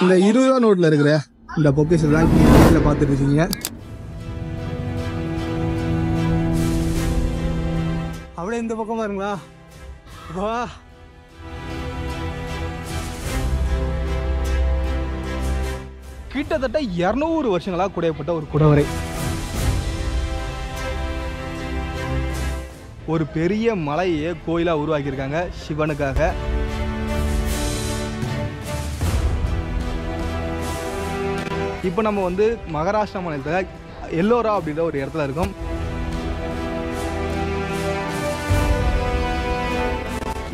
இந்த 20 ரூபா நோட்டில் இருக்கிற இந்த பொக்கேஷன் தான் கீழே பார்த்துட்டு இருக்கீங்க. அப்படியே இந்த பக்கம் பாருங்களா, வா கிட்டத்தட்ட 200 வருஷங்களாக குடையப்பட்ட ஒரு குடவரை. ஒரு பெரிய மலையை கோயிலாக உருவாக்கியிருக்காங்க சிவனுக்காக. இப்போ நம்ம வந்து மகாராஷ்டிரா மாநிலத்தில் எல்லோரா அப்படின்ற ஒரு இடத்துல இருக்கோம்.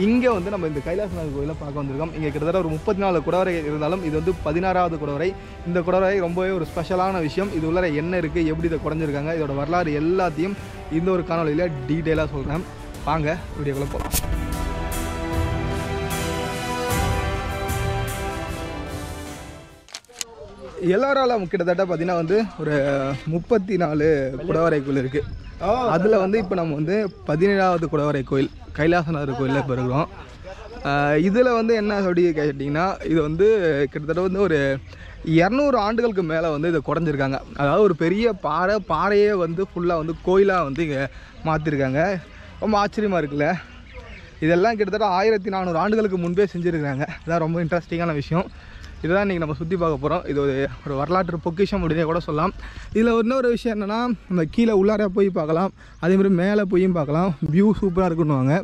இங்கே வந்து நம்ம இந்த கைலாசநாதர் கோயிலை பார்க்க வந்திருக்கோம். இங்கே கிட்டத்தட்ட ஒரு 34 குடவரை இருந்தாலும் இது வந்து 16வது குடவரை. இந்த குடவரை ரொம்பவே ஒரு ஸ்பெஷலான விஷயம். இது உள்ள என்ன இருக்குது, எப்படி இதை குறைஞ்சிருக்காங்க, இதோட வரலாறு எல்லாத்தையும் இந்த ஒரு காணொலியில் டீட்டெயிலாக சொல்கிறேன். வாங்க வீடியோக்குள்ளே போகலாம். எல்லாராலும் கிட்டத்தட்ட பார்த்தீங்கன்னா வந்து ஒரு 34 குடவரைக்குள் இருக்குது. அதில் வந்து இப்போ நம்ம வந்து 17வது குடவரை கோயில் கைலாசநாதர் கோயிலில் இப்போ இருக்கிறோம். இதில் வந்து என்ன அப்படி கேட்டிங்கன்னா, இது வந்து கிட்டத்தட்ட வந்து ஒரு 200 ஆண்டுகளுக்கு மேலே வந்து இதை குறைஞ்சிருக்காங்க. அதாவது ஒரு பெரிய பாறையே வந்து ஃபுல்லாக வந்து கோயிலாக வந்து இங்கே மாற்றிருக்காங்க. ரொம்ப ஆச்சரியமாக இருக்குல்ல. இதெல்லாம் கிட்டத்தட்ட 1400 ஆண்டுகளுக்கு முன்பே செஞ்சுருக்காங்க. இதுதான் ரொம்ப இன்ட்ரெஸ்டிங்கான விஷயம். இதுதான் இன்றைக்கி நம்ம சுற்றி பார்க்க போகிறோம். இது ஒரு வரலாற்று பொக்கிஷம் அப்படின்னே கூட சொல்லலாம். இதில் இன்னொரு விஷயம் என்னென்னா, நம்ம கீழே உள்ளார போய் பார்க்கலாம், அதேமாதிரி மேலே போயும் பார்க்கலாம். வியூ சூப்பராக இருக்குன்னுவாங்க.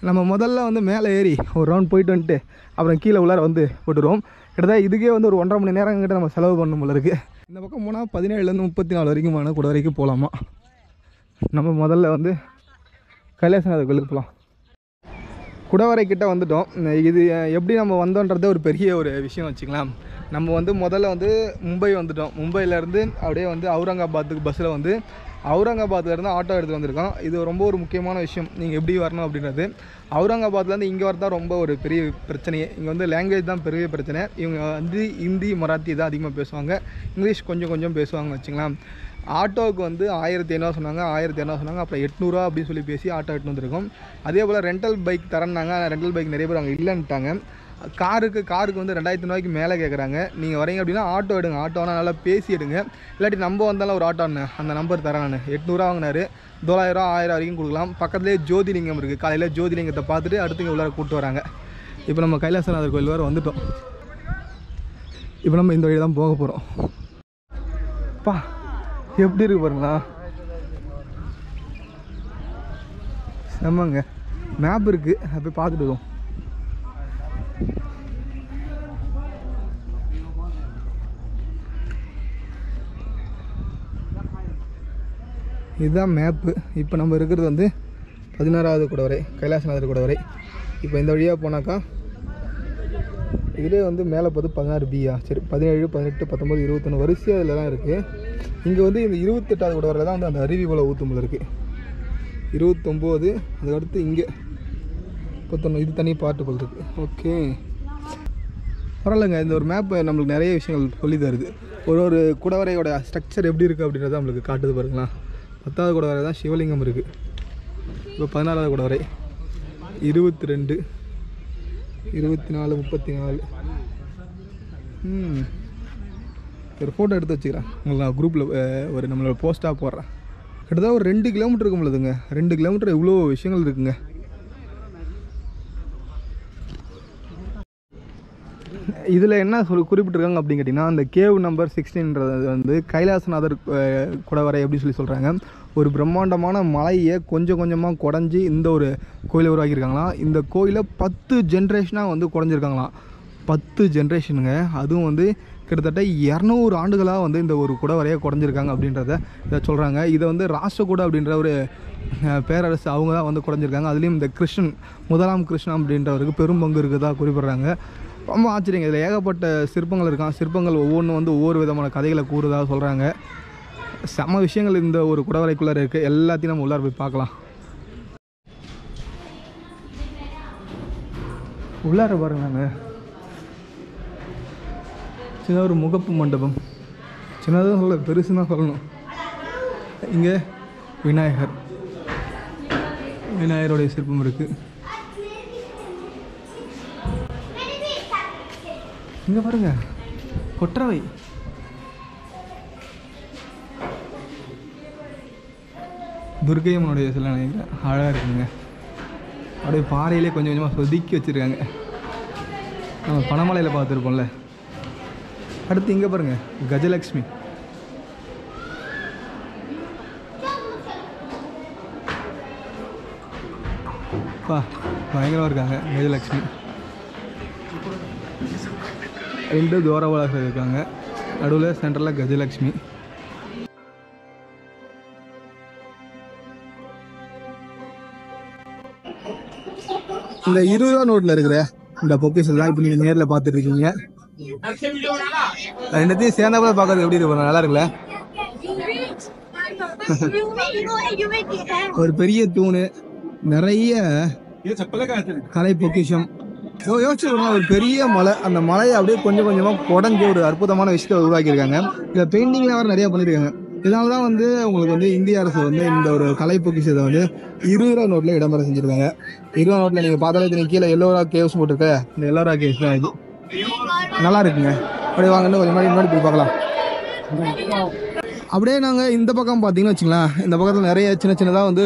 நம்ம முதல்ல வந்து மேலே ஏறி ஒரு ரவுண்ட் போயிட்டு வந்துட்டு அப்புறம் கீழே உள்ளார வந்து போட்டுருவோம். கிட்டத்தட்ட இதுக்கே வந்து ஒரு 1.5 மணி நேரம் கிட்ட நம்ம செலவு பண்ணணும் போல இருக்குது. இந்த பக்கம் போனால் 17லேருந்து 34 வரைக்குமான கூட வரைக்கும் போகலாமா. நம்ம முதல்ல வந்து கைலாசநாதர் கோயிலுக்கு போகலாம். குடவரை கிட்ட வந்துட்டோம். இது எப்படி நம்ம வந்தோன்றதே ஒரு பெரிய ஒரு விஷயம் வச்சுக்கலாம். நம்ம வந்து முதல்ல வந்து மும்பை வந்துட்டோம். மும்பையிலேருந்து அப்படியே வந்து அவுரங்காபாத்துக்கு பஸ்ஸில் வந்து அவுரங்காபாத்லேருந்து ஆட்டோ எடுத்து வந்திருக்கோம். இது ரொம்ப ஒரு முக்கியமான விஷயம், நீங்கள் எப்படி வரணும் அப்படின்றது. அவுரங்காபாத்லேருந்து இங்கே வரதான் ரொம்ப ஒரு பெரிய பிரச்சனையே. இங்கே வந்து லாங்குவேஜ் தான் பெரிய பிரச்சனை. இவங்க வந்து ஹிந்தி மராத்தி தான் அதிகமாக பேசுவாங்க, இங்கிலீஷ் கொஞ்சம் கொஞ்சம் பேசுவாங்கன்னு வச்சுக்கலாம். ஆட்டோவுக்கு வந்து 1500 சொன்னாங்க, 1200 சொன்னாங்க. அப்புறம் 800 அப்படின்னு சொல்லி பேசி ஆட்டோ எடுத்து வந்திருக்கோம். அதே போல் ரெண்டல் பைக் தரேன்னாங்க. ரெண்டல் பைக் நிறைய பேர் அங்கே இல்லைன்ட்டாங்க. காருக்கு வந்து 2000 ரூபாய்க்கு மேலே கேட்குறாங்க. நீங்கள் வரீங்க அப்படின்னா ஆட்டோ எடுங்க. ஆட்டோனா நல்லா பேசி எடுங்க. இல்லாட்டி நம்ம வந்தாலும் ஒரு ஆட்டோ அந்த நம்பர் தரேன் நான். 800 வாங்கினார். 900 1000 வரைக்கும் கொடுக்கலாம். பக்கத்துலேயே ஜோதிலிங்கம் இருக்குது. காலையில் ஜோதிலிங்கத்தை பார்த்துட்டு அடுத்து இங்கே உள்ளார கூப்பிட்டு வராங்க. இப்போ நம்ம கைலாசநாதர் கோயில் வரை வந்துட்டோம். இப்போ நம்ம இந்த வழி தான் போக போகிறோம். பா எப்படி இருக்கு பாருங்களா, செம்மங்க. மேப் இருக்குது, அதை போய் பார்த்துட்டு வரும். இதுதான் மேப்பு. இப்போ நம்ம இருக்கிறது வந்து 16வது குடவரை, கைலாசநாதர் குடவரை. இப்போ இந்த வழியாக போனாக்கா இதிலே வந்து மேலே பார்த்து 16Bயா, சரி 17, 18, 19, 21 வரிசையாக இதில் தான் இருக்குது. இங்கே வந்து இந்த 28வது குடவரையில் தான் வந்து அந்த அருவி போல் ஊற்றும் போல் இருக்குது. 29, அதுக்கடுத்து இங்கே 31, இது தனி பாட்டு போல் இருக்குது. ஓகே, பரவாயில்லைங்க. இந்த ஒரு மேப் நம்மளுக்கு நிறைய விஷயங்கள் சொல்லி தருது. ஒரு குடவரையோட ஸ்ட்ரக்சர் எப்படி இருக்குது அப்படின்றத நம்மளுக்கு காட்டுது பாருங்களா. 10வது குடவரை தான் சிவலிங்கம் இருக்குது. இப்போ 16வது குடவரை 22, 24, 34. ஒரு ஃபோட்டோ எடுத்து வச்சுக்கிறேன், உங்களுக்கு நான் குரூப்பில் ஒரு நம்மளோட போஸ்ட்டாக போடுறேன். கிட்டத்தட்ட ஒரு 2 கிலோமீட்டர் இருக்கும் பொழுதுங்க. 2 கிலோமீட்டர் இவ்வளோ விஷயங்கள் இருக்குங்க. இதில் என்ன குறிப்பிட்டிருக்காங்க அப்படின்னு கேட்டிங்கன்னா, அந்த கேவ் நம்பர் 16ன்றது வந்து கைலாசநாதர் குடவரை அப்படின்னு சொல்லி சொல்கிறாங்க. ஒரு பிரம்மாண்டமான மலையை கொஞ்சம் கொஞ்சமாக குறைஞ்சி இந்த ஒரு கோயிலை உருவாக்கியிருக்காங்களாம். இந்த கோயிலை 10 ஜென்ரேஷனாக வந்து குறைஞ்சிருக்காங்களாம். 10 ஜென்ரேஷனுங்க. அதுவும் வந்து கிட்டத்தட்ட 200 ஆண்டுகளாக வந்து இந்த ஒரு குடவரையை குறைஞ்சிருக்காங்க அப்படின்றத இதை சொல்கிறாங்க. இதை வந்து ராஷ்டிரகூட அப்படின்ற ஒரு பேரரசு அவங்க தான் வந்து குறைஞ்சிருக்காங்க. அதுலேயும் இந்த முதலாம் கிருஷ்ணன் அப்படின்றவருக்கு பெரும் பங்கு இருக்குதா குறிப்பிட்றாங்க. ரொம்ப ஆச்சரியங்க. இதில் ஏகப்பட்ட சிற்பங்கள் இருக்கான். சிற்பங்கள் ஒவ்வொன்றும் வந்து ஒவ்வொரு விதமான கதைகளை கூறுதாக சொல்கிறாங்க. செம்ம விஷயங்கள் இந்த ஒரு குடவரைக்குள்ளே இருக்குது. எல்லாத்தையும் நம்ம உள்ளார போய் பார்க்கலாம். உள்ளார பாருங்க, சின்ன ஒரு முகப்பு மண்டபம். சின்னதாக சொல்ல, பெருசு தான் சொல்லணும். இங்கே விநாயகருடைய சிற்பம் இருக்குது. இங்கே பாருங்க, கொற்றவை துர்க்கை அம்மனுடைய சில நினைக்கிறேன். அழகாக இருக்குங்க. அப்படியே பாறையிலே கொஞ்சம் கொஞ்சமாக சொதுக்கி வச்சுருக்காங்க. நம்ம பனமலையில் பார்த்துருப்போம்ல. அடுத்து இங்கே பாருங்கள், கஜலக்ஷ்மி. பயங்கரமாக இருக்காங்க கஜலக்ஷ்மி. 2 துவாரபாலகர்கள் இருக்காங்க. நடுவில் சென்டரில் கஜலக்ஷ்மி. இந்த 20 ரூபா நோட்டில் இருக்கிற இந்த பொக்கிஷன் தான் இப்போ நீங்கள் நேரில் பார்த்துட்டு இருக்கீங்க. ரெண்டுத்தையும் சேர்ந்தாப்புல பார்க்கறது எப்படி இருக்கும்? நல்லா இருக்குல்ல? ஒரு பெரிய தூணு, நிறைய கலை பொக்கிஷம். யோசிச்சு ஒரு பெரிய மலை, அந்த மலையை அப்படியே கொஞ்சம் கொஞ்சமாக குடஞ்சி ஒரு அற்புதமான விஷயத்தை உருவாக்கியிருக்காங்க. இதில் பெயிண்டிங்லாம் வேறு நிறையா பண்ணியிருக்காங்க. இதனால தான் வந்து உங்களுக்கு வந்து இந்திய அரசு வந்து இந்த ஒரு கலை பொக்கிஷத்தை வந்து 20 ரூபா நோட்டில் இடம்பெற செஞ்சுருக்காங்க. 20 ரூபா நோட்டில் நீங்கள் பார்த்தாலே தெரியும், கீழே எல்லோரா கேவ்ஸ் போட்டிருக்க. இந்த எல்லோரா கேவ்ஸ் தான் இது. நல்லா இருக்குங்க. அப்படியே வாங்கன்னு கொஞ்சம் முன்னாடி போய் பார்க்கலாம். அப்படியே நாங்கள் இந்த பக்கம் பார்த்தீங்கன்னு வச்சுங்களேன், இந்த பக்கத்தில் நிறைய சின்ன சின்னதாக வந்து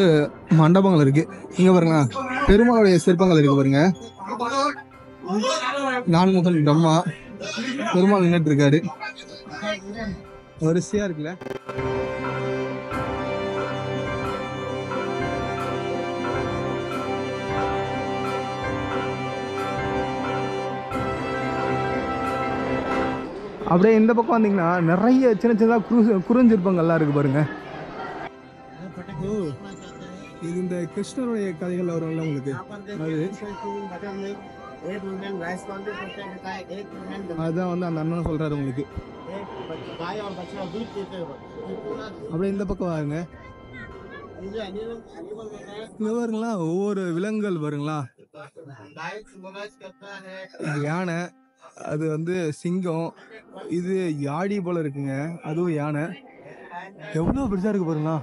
மண்டபங்கள் இருக்குது. இங்கே பாருங்களா, பெருமாளுடைய சிற்பங்கள் இருக்குது பாருங்க. 4 முகன் பிரம்மா பெருமாள் நின்றுட்டு இருக்காரு. வரிசையாக இருக்குல்ல? அப்படியே இந்த பக்கம் வந்தீங்கன்னா நிறைய சின்ன சின்னதாக குறுஞ்சிற்பங்கள்லாம் இருக்குது பாருங்க. இது இந்த கிருஷ்ணருடைய கதைகள் வரும்ல உங்களுக்கு, அதுதான் வந்து அந்த அண்ணன் சொல்றாரு உங்களுக்கு. அப்படியே இந்த பக்கம் வாருங்க. இங்க பாருங்களா, ஒவ்வொரு விலங்குகள் பாருங்களா. யானை, அது வந்து சிங்கம், இது யாடி போல இருக்குங்க, அதுவும் யானை. எவ்வளோ பெருசா இருக்கு பாருங்களா.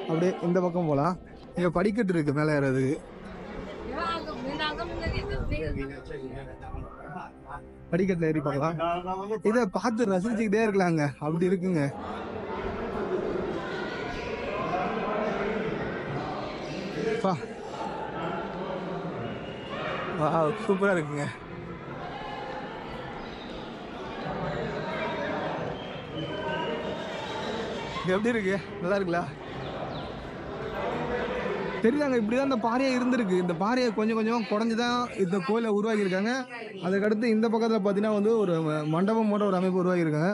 அப்படியே இந்த பக்கம் போகலாம். இங்கே படிக்கட்டு இருக்கு மேலே ஏறதுக்கு. படிக்கட்டில் ஏறி பார்க்கலாம். இதை பார்த்து ரசிச்சுக்கிட்டே இருக்கலாங்க, அப்படி இருக்குங்க. சூப்பராக இருக்குங்க. எப்படி இருக்கு? நல்லா இருக்குல்ல? தெரியுதாங்க, இப்படிதான் இந்த பாறையை இருந்திருக்கு. இந்த பாறையை கொஞ்சம் கொஞ்சம் குறைஞ்சி தான் இந்த கோயிலை உருவாக்கியிருக்காங்க. அதுக்கடுத்து இந்த பக்கத்தில் பார்த்தீங்கன்னா வந்து ஒரு மண்டபம் போன்ற ஒரு அமைப்பு உருவாக்கியிருக்காங்க.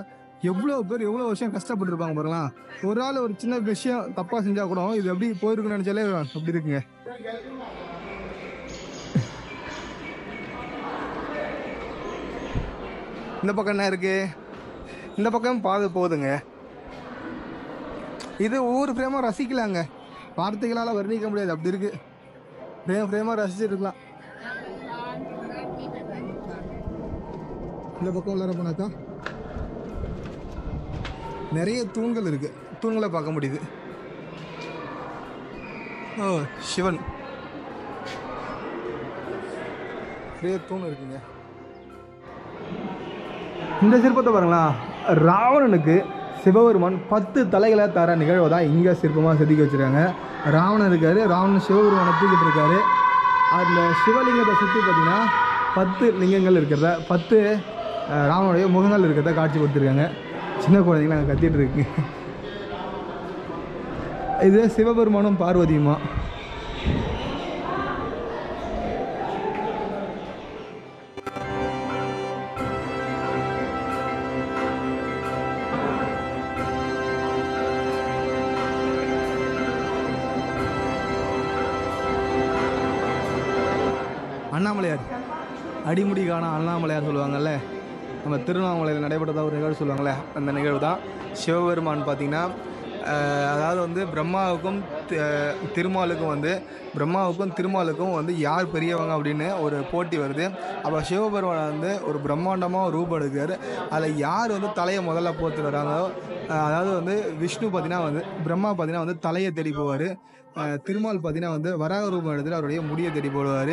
எவ்வளோ பேர் எவ்வளோ வருஷம் கஷ்டப்பட்டுருப்பாங்க பாருங்களா. ஒரு ஆள் ஒரு சின்ன விஷயம் தப்பாக செஞ்சால் கூட இது எப்படி போயிருக்குன்னு நினச்சாலே அப்படி இருக்குங்க. இந்த பக்கம் என்ன இருக்கு? இந்த பக்கம் போகுதுங்க. இது ஒவ்வொரு ஃப்ரேமாக ரசிக்கலாங்க, வார்த்தைகளால் வர்ணிக்க முடியாது, அப்படி இருக்கு. ஃப்ரேமாக ரசிச்சுட்டு இருக்கலாம். இந்த பக்கம் உள்ளார போனாக்கா நிறைய தூண்கள் இருக்கு, தூண்களை பார்க்க முடியுது. ஓ, சிவன் நிறைய தூண் இருக்குங்க. இந்த சிற்பத்தை பாருங்களா, ராவணனுக்கு சிவபெருமான் 10 தலைகளை தர நிகழ்வை தான் இங்கே சிற்பமாக செதுக்கி வச்சுருக்காங்க. ராவணன் இருக்கார், ராவணன் சிவபெருமானை தூக்கிட்டு இருக்காரு. அந்த சிவலிங்கத்தை சுற்றி பார்த்தீங்கன்னா 10 லிங்கங்கள் இருக்கிறத, 10 ராவனுடைய முகங்கள் இருக்கிறத காட்சி கொடுத்துருக்காங்க. சின்ன குழந்தைங்கள அங்கே கத்திட்டு இருக்கு. இது சிவபெருமானும் பார்வதியுமா. அண்ணாமலையார், அடிமுடி காண அண்ணாமலையார் சொல்லுவாங்கள்ல, நம்ம திருவண்ணாமலையில் நடைபெற்றதாக ஒரு நிகழ்வு சொல்லுவாங்கள்ல, அந்த நிகழ்வு தான். சிவபெருமான் பார்த்திங்கன்னா, அதாவது வந்து பிரம்மாவுக்கும் திருமாலுக்கும் வந்து பிரம்மாவுக்கும் திருமாலுக்கும் வந்து யார் பெரியவங்க அப்படின்னு ஒரு போட்டி வருது. அப்போ சிவபெருமானை வந்து ஒரு பிரம்மாண்டமாக ரூபம் எடுக்கிறார். அதில் யார் வந்து தலையை முதல்ல போட்டு வராங்களோ, அதாவது வந்து விஷ்ணு பார்த்தீங்கன்னா வந்து பிரம்மா பார்த்தீங்கன்னா வந்து தலையை தேடி போவார். திருமால் பார்த்தீங்கன்னா வந்து வராக ரூபம் எடுத்துட்டு அவருடைய முடியை தேடி போடுவார்.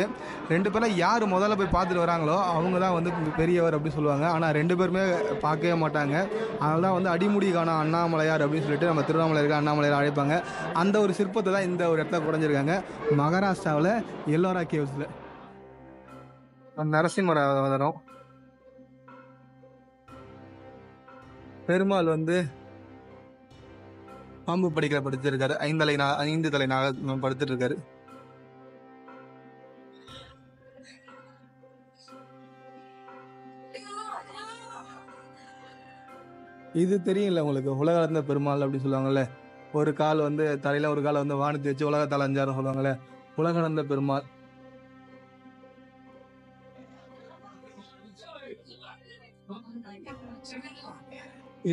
2 பேரில் யார் முதல்ல போய் பார்த்துட்டு வராங்களோ அவங்க தான் வந்து பெரியவர் அப்படின்னு சொல்லுவாங்க. ஆனால் 2 பேருமே பார்க்கவே மாட்டாங்க. அதனால தான் வந்து அடிமுடி காண அண்ணாமலையார் அப்படின்னு சொல்லிட்டு நம்ம திருவண்ணாமலையார் அண்ணாமலையார் அழைப்பாங்க. அந்த ஒரு சிற்பத்தை தான் இந்த ஒரு இடத்துல குறைஞ்சிருக்காங்க, மகாராஷ்டிராவில் எல்லோரா கேவ்ஸில். நரசிம்மர் அவதாரம். பெருமாள் வந்து பாம்பு படிக்கல படுத்திருக்காரு. 5 தலை படுத்துட்டு இருக்காரு. இது தெரியல உங்களுக்கு, உலகளந்த பெருமாள் அப்படின்னு சொல்லுவாங்கல்ல. ஒரு கால் வந்து தலையில, ஒரு காலை வந்து வானத்தை வச்சு உலகத்தால் அஞ்சாரம் சொல்லுவாங்கல்ல, உலகளந்த பெருமாள்.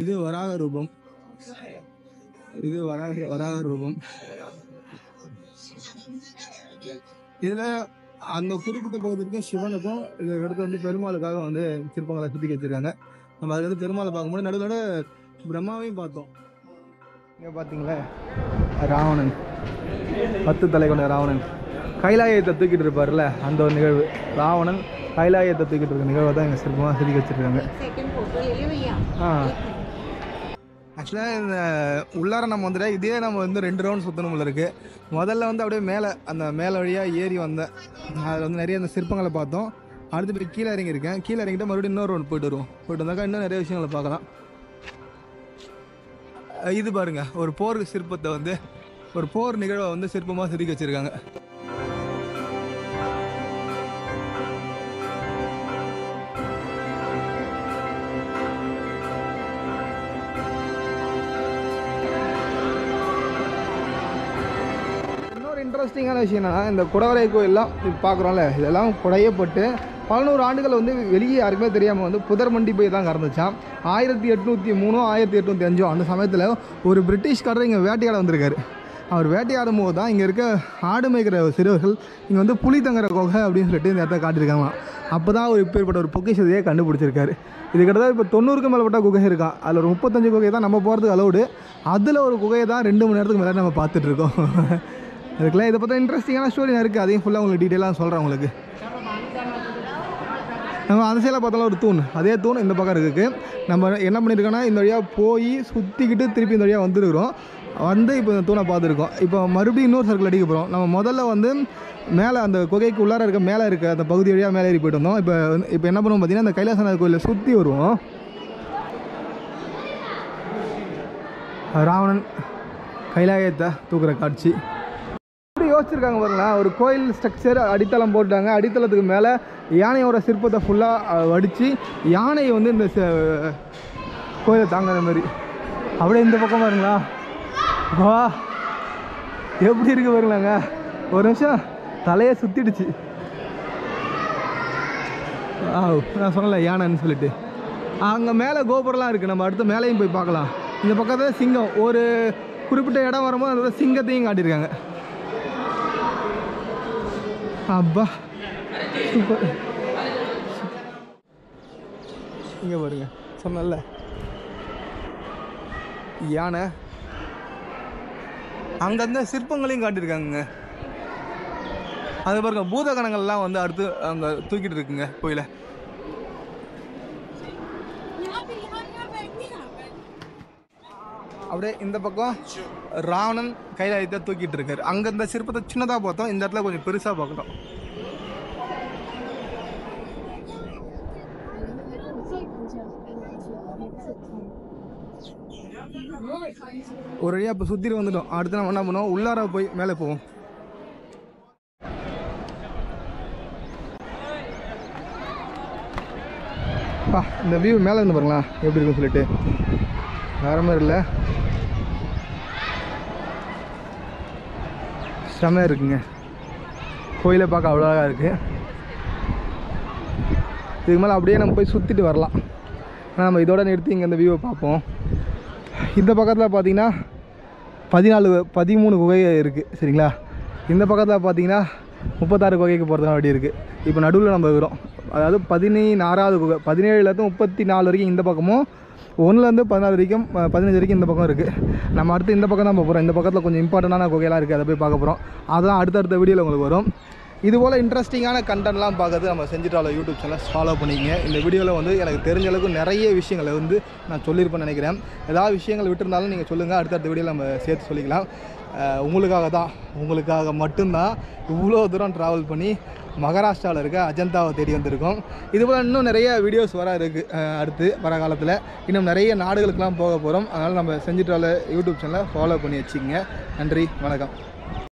இது வராக ரூபம். இது வராக ரூபம். இதுல அந்த குறிப்பிட்ட பகுதிக்கும் சிவனுக்கும் இதை எடுத்து வந்து பெருமாளுக்காக வந்து சிற்பங்களை சுத்தி வச்சிருக்காங்க. நம்ம அதுக்கு வந்து பெருமாளை பார்க்கும்போது நடுவோட பிரம்மாவையும் பார்த்தோம். இங்கே பார்த்தீங்களா ராவணன், 10 தலை கொண்ட ராவணன் கைலாயத்தை தூக்கிட்டு இருப்பார்ல, அந்த ஒரு நிகழ்வு. ராவணன் கைலாயத்தை தூக்கிட்டு இருக்க நிகழ்வை தான் எங்கள் சிற்பமாக செதுக்கி வச்சிருக்காங்க. ஆக்சுவலாக இந்த உள்ளார நம்ம வந்துட்டு இதே நம்ம வந்து 2 ரவுண்ட் சுற்றணும்ல இருக்குது. முதல்ல வந்து அப்படியே மேலே அந்த மேலே வழியாக ஏறி வந்தேன். அதில் வந்து நிறைய அந்த சிற்பங்களை பார்த்தோம். அடுத்து போய் கீழே இறங்கியிருக்கேன். கீழே இறங்கிட்டு மறுபடியும் இன்னொரு ரவுண்ட் போயிட்டு வருவோம். போயிட்டு வந்தாக்கா இன்னும் நிறைய விஷயங்களை பார்க்கலாம். இது பாருங்கள், ஒரு போர் சிற்பத்தை வந்து ஒரு போர் நிகழ்வை வந்து சிற்பமாக செதுக்கி வச்சுருக்காங்க. இன்ட்ரெஸ்டிங்கான விஷயம் என்னன்னா, இந்த குடவரை கோயிலெலாம் பார்க்குறோம்ல, இதெல்லாம் குடையப்பட்டு 1100 ஆண்டுகள் வந்து வெளியே யாருக்குமே தெரியாமல் வந்து புதர் மண்டி போய் தான் கறந்துச்சான். 1803 1805 அந்த சமயத்தில் ஒரு பிரிட்டிஷ்காரர் இங்கே வேட்டையாட வந்திருக்காரு. அவர் வேட்டையாடும் போது தான் இங்கே இருக்க ஆடு மேய்க்கிற சிறுவர்கள் இங்கே வந்து புலி தங்குற குகை அப்படின்னு சொல்லிட்டு இந்த இடத்த காட்டியிருக்காங்க. அப்போ தான் ஒரு இப்பேற்பட்ட ஒரு பொக்கிஷத்தையே கண்டுபிடிச்சிருக்காரு. இது கிட்டத்தட்ட இப்போ 90க்கும் மேற்பட்ட குகை இருக்கான். அதில் ஒரு 35 குகை தான் நம்ம போகிறதுக்கு அலௌடு. அதில் ஒரு குகையை தான் 2 மணி நேரத்துக்கு மேலே நம்ம பார்த்துட்ருக்கோம். அதுக்கெல்லாம் இதை பார்த்தா இன்ட்ரெஸ்டிங்கான ஸ்டோரி இருக்குது. அதையும் ஃபுல்லாக உங்களுக்கு டீட்டெயிலாக சொல்கிறேன் உங்களுக்கு. நம்ம அந்த சைடில் பார்த்தாலும் ஒரு தூண், அதே தூண் இந்த பக்கம் இருக்குது. நம்ம என்ன பண்ணியிருக்கோன்னா இந்த வழியாக போய் சுற்றிக்கிட்டு திருப்பி இந்த வழியாக வந்துருக்குறோம். வந்து இப்போ இந்த தூணை பார்த்துருக்கோம். இப்போ மறுபடியும் இன்னொரு சர்க்கிள் அடிக்க போகிறோம். நம்ம முதல்ல வந்து மேலே அந்த குகைக்கு உள்ளார இருக்க மேலே இருக்க அந்த பகுதி வழியாக மேலே ஏறி போயிட்டு வந்தோம். இப்போ என்ன பண்ணுவோம் பார்த்தீங்கன்னா, அந்த கைலாசநாதர் கோயிலில் சுற்றி வருவோம். ராவணன் கைலாயத்தை தூக்குற காட்சி யோசிச்சிருக்காங்க பாருங்களா. ஒரு கோயில் ஸ்ட்ரக்சர் அடித்தளம் போட்டாங்க. அடித்தளத்துக்கு மேலே யானையோட சிற்பத்தை ஃபுல்லாக வடித்து யானையை வந்து இந்த கோயிலை தாங்குற மாதிரி. அப்படியே இந்த பக்கம் பாருங்களா, வா எப்படி இருக்கு பாருங்களாங்க. ஒரு நிமிஷம் தலையை சுற்றிடுச்சு. நான் சொன்னல யானைன்னு சொல்லிட்டு. அங்கே மேலே கோபுரம்லாம் இருக்குது. நம்ம அடுத்து மேலேயும் போய் பார்க்கலாம். இந்த பக்கத்தில் சிங்கம், ஒரு குறிப்பிட்ட இடம் வரும்போது அதோட சிங்கத்தையும் காட்டியிருக்காங்க. அப்பா சூப்பர். இங்கே பாருங்க, சொன்னல யானை. அங்கந்த சிற்பங்களையும் காட்டியிருக்காங்க. அது பாருங்க, பூத கணங்கள்லாம் வந்து அடுத்து அங்கே தூக்கிட்டு இருக்குங்க கோயில. அப்படியே இந்த பக்கம் ராவணன் கைலாயத்தை தூக்கிட்டு இருக்காரு. அங்கே இந்த சிற்பத்தை சின்னதாக பார்த்தோம், இந்த இடத்துல கொஞ்சம் பெருசாக பார்க்கணும். ஒரு வழியாக இப்போ சுற்றிட்டு வந்துட்டோம். அடுத்து நம்ம என்ன பண்ணுவோம், உள்ளார போய் மேலே போவோம். இந்த வியூ மேலே இருந்து பாருங்களா எப்படி இருக்குன்னு சொல்லிட்டு. வேற மாதிரி இல்லை, செமையாக இருக்குங்க. கோயிலை பார்க்க அவ்வளோ அழகாக இருக்குது. இதுக்கு மேலே அப்படியே நம்ம போய் சுற்றிட்டு வரலாம். ஆனால் நம்ம இதோட நிறுத்தி இங்கே இந்த வியூவை பார்ப்போம். இந்த பக்கத்தில் பார்த்தீங்கன்னா 13 குகை இருக்குது சரிங்களா. இந்த பக்கத்தில் பார்த்தீங்கன்னா 36 குகைக்கு போகிறதுக்கான வழி இருக்குது. இப்போ நடுவில் நம்ம இருக்கிறோம். அதாவது 16வது குகை, 17லேருந்து 34 வரைக்கும் இந்த பக்கமும், 1லேருந்து 16 வரைக்கும் 15 வரைக்கும் இந்த பக்கம் இருக்குது. நம்ம அடுத்து இந்த பக்கம் தான் போகிறோம். இந்த பக்கத்தில் கொஞ்சம் இம்பார்ட்டண்டான குகையெல்லாம் இருக்குது, அதை போய் பார்க்க போகிறோம். அதெல்லாம் அடுத்தடுத்த வீடியோவில் உங்களுக்கு வரும். இதுபோல் இன்ட்ரெஸ்டிங்கான கண்டென்ட்லாம் பார்க்கறது நம்ம செஞ்சி ட்ராவலர் யூடியூப் சேனல் ஃபாலோ பண்ணிக்கங்க. இந்த வீடியோவில் வந்து எனக்கு தெரிஞ்ச அளவுக்கு நிறைய விஷயங்களை வந்து நான் சொல்லியிருப்பேன்னு நினைக்கிறேன். ஏதாவது விஷயங்கள் விட்டுருந்தாலும் நீங்கள் சொல்லுங்கள், அடுத்தடுத்த வீடியோவில் நம்ம சேர்த்து சொல்லிக்கலாம். உங்களுக்காக மட்டும்தான் இவ்வளோ தூரம் ட்ராவல் பண்ணி மகாராஷ்டிராவில் இருக்க அஜந்தாவை தேடி வந்திருக்கோம். இதுபோல் இன்னும் நிறைய வீடியோஸ் வர இருக்குது. அடுத்து வர காலத்தில் இன்னும் நிறைய நாடுகளுக்கெலாம் போக போகிறோம். அதனால் நம்ம செஞ்சி ட்ராவலர் யூடியூப் சேனலை ஃபாலோ பண்ணி வச்சுக்கோங்க. நன்றி, வணக்கம்.